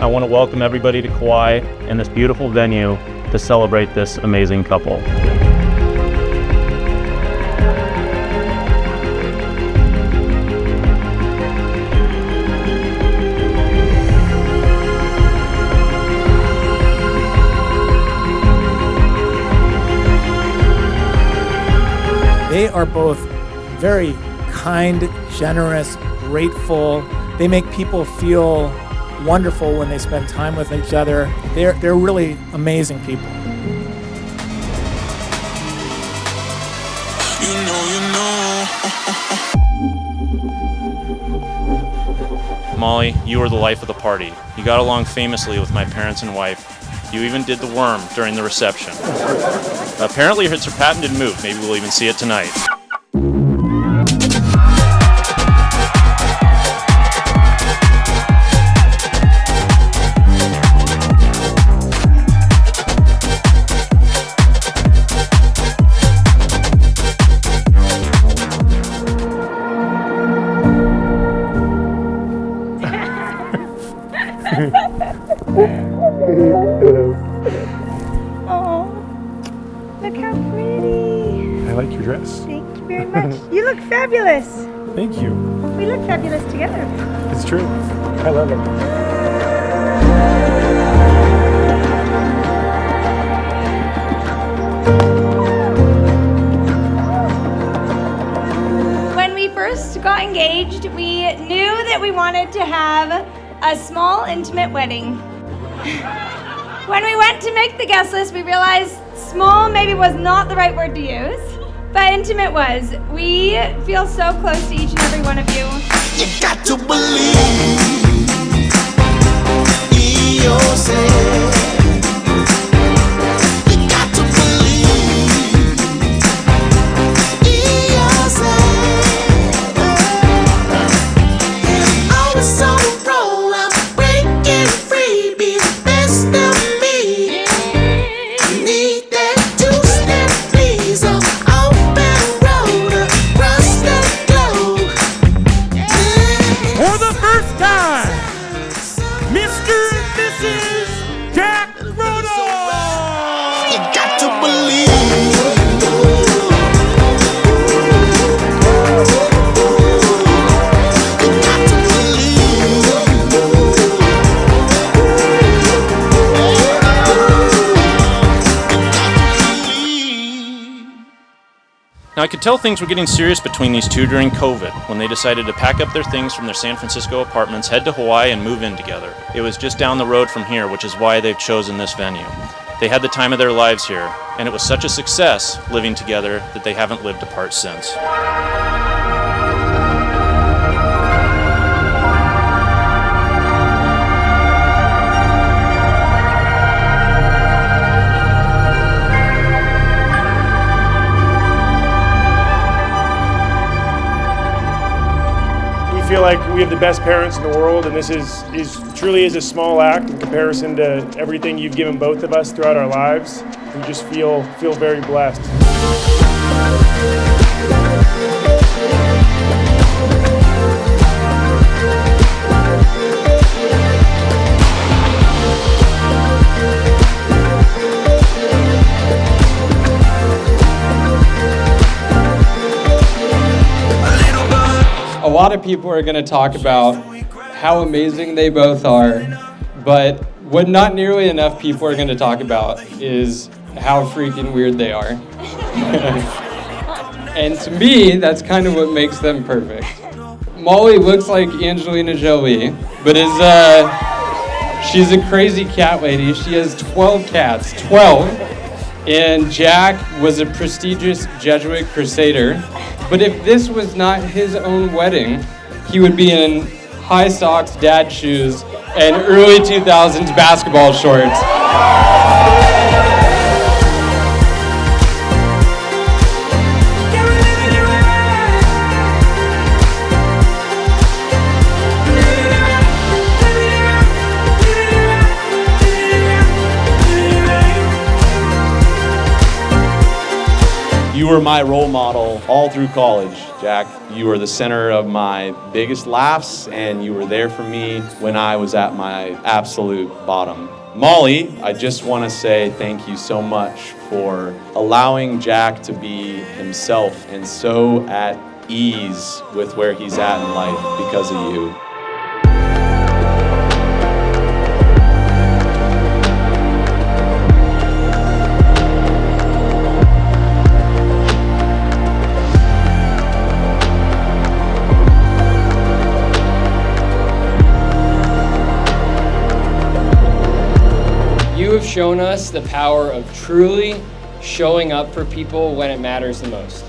I want to welcome everybody to Kauai and this beautiful venue to celebrate this amazing couple. They are both very kind, generous, grateful. They make people feel wonderful when they spend time with each other. They're really amazing people. Molly, you were the life of the party. You got along famously with my parents and wife. You even did the worm during the reception. Apparently it's her patented move. Maybe we'll even see it tonight. Oh, look how pretty. I like your dress. Thank you very much. You look fabulous. Thank you. We look fabulous together. It's true. I love it. When we first got engaged, we knew that we wanted to have a small, intimate wedding. When we went to make the guest list, we realized small maybe was not the right word to use, but intimate was. We feel so close to each and every one of you. You got to believe in yourself. You got to believe in yourself. And always on the roll, I'm breaking free, be the best of me. You need that two-step, please, open road across the globe. For the first time, Mr. and Mrs. Jack Rodo! You got to believe. You got to believe. Now, I could tell things were getting serious between these two during COVID, when they decided to pack up their things from their San Francisco apartments, head to Hawaii, and move in together. It was just down the road from here, which is why they've chosen this venue. They had the time of their lives here, and it was such a success living together that they haven't lived apart since. We feel like we have the best parents in the world, and this is truly is a small act in comparison to everything you've given both of us throughout our lives. We just feel very blessed. A lot of people are going to talk about how amazing they both are, but what not nearly enough people are going to talk about is how freaking weird they are. And to me, that's kind of what makes them perfect. Molly looks like Angelina Jolie, but she's a crazy cat lady. She has 12 cats, 12. And Jack was a prestigious Jesuit crusader. But if this was not his own wedding, he would be in high socks, dad shoes, and early 2000s basketball shorts. You You were my role model all through college, Jack. You were the center of my biggest laughs, and you were there for me when I was at my absolute bottom. Molly, I just want to say thank you so much for allowing Jack to be himself and so at ease with where he's at in life because of you. You have shown us the power of truly showing up for people when it matters the most.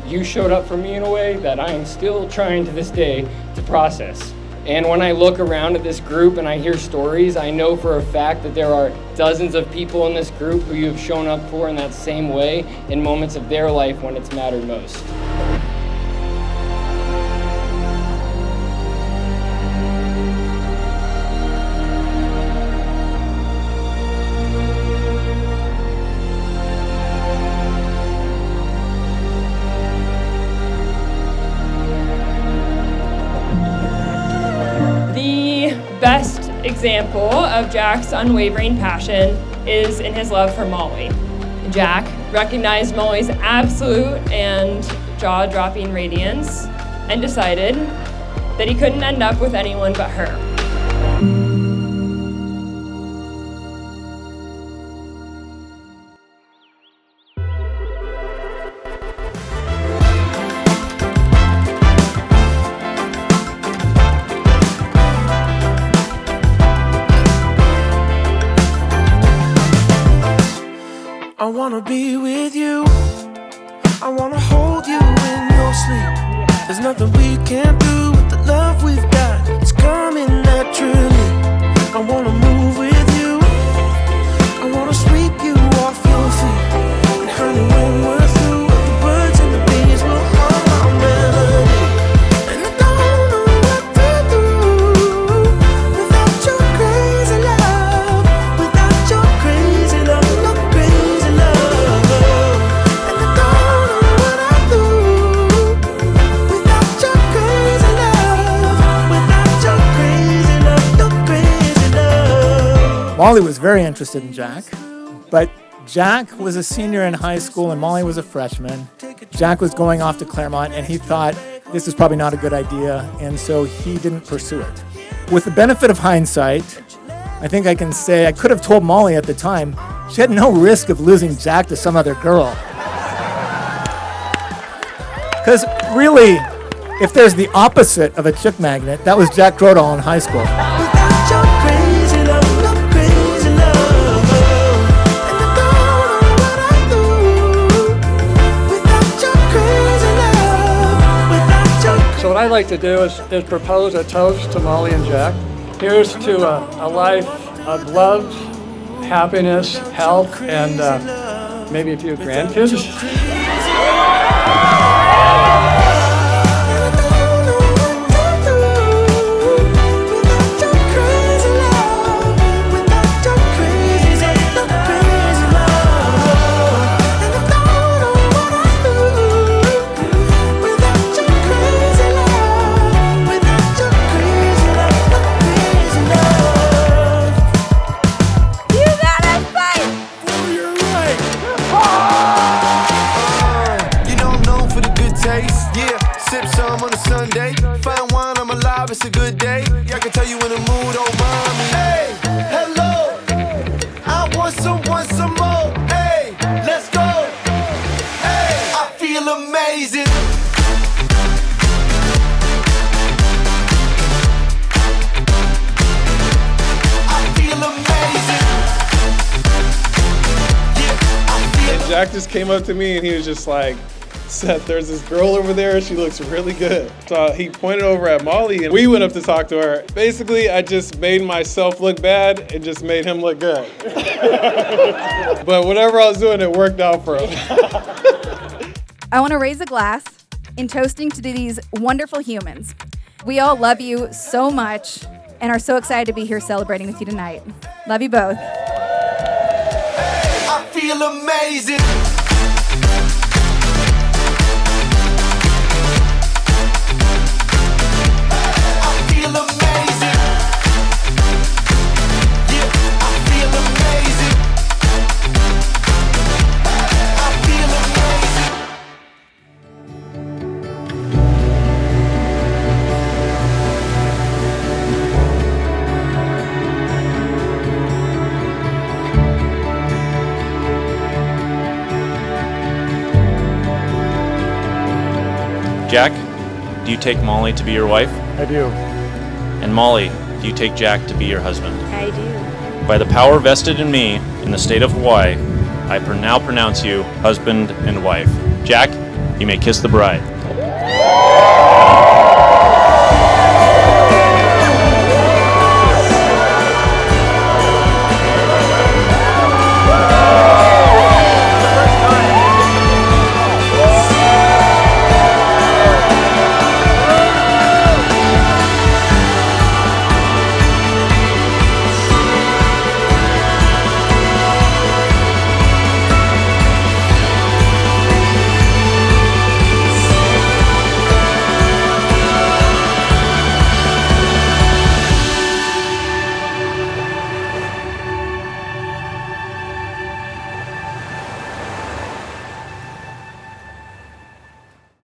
You showed up for me in a way that I am still trying to this day to process. And when I look around at this group and I hear stories, I know for a fact that there are dozens of people in this group who you have shown up for in that same way in moments of their life when it's mattered most. Best example of Jack's unwavering passion is in his love for Molly. Jack recognized Molly's absolute and jaw-dropping radiance and decided that he couldn't end up with anyone but her. I wanna be with you. I wanna hold you in your sleep. There's nothing we can't do with the love we've got. It's coming naturally. I wanna move with you. I wanna sweep you off your feet. And honey, when we're through, the birds and the bees will hum our melody. And I don't know what to do without your crazy love. Without your crazy love, your crazy love. And I don't know what I do without your crazy love. Without your crazy love, your crazy love. Molly was very interested in Jack, but Jack was a senior in high school and Molly was a freshman. Jack was going off to Claremont and he thought this is probably not a good idea, and so he didn't pursue it. With the benefit of hindsight, I think I can say I could have told Molly at the time she had no risk of losing Jack to some other girl. Because really, if there's the opposite of a chick magnet, that was Jack Grodall in high school. Without your crazy love, your crazy love. And I don't know what I do without your crazy love. Without your So what I'd like to do is propose a toast to Molly and Jack. Here's to a life of love, happiness, health, and maybe a few grandkids. You gotta fight! You know I'm known for the good taste. Yeah, sip some on a Sunday. Fine wine, I'm alive, it's a good day. Yeah, I can tell you in the mood, oh mommy. Hey, hello. I want some more. Hey, let's go. Hey, I feel amazing. I feel amazing. Yeah, I feel And Jack just came up to me and he was just like, Seth, there's this girl over there, she looks really good. So he pointed over at Molly and we went up to talk to her. Basically, I just made myself look bad and just made him look good. But whatever I was doing, it worked out for him. I want to raise a glass in toasting to these wonderful humans. We all love you so much and are so excited to be here celebrating with you tonight. Love you both. I feel amazing. Jack, do you take Molly to be your wife? I do. And Molly, do you take Jack to be your husband? I do. By the power vested in me in the state of Hawaii, I now pronounce you husband and wife. Jack, you may kiss the bride.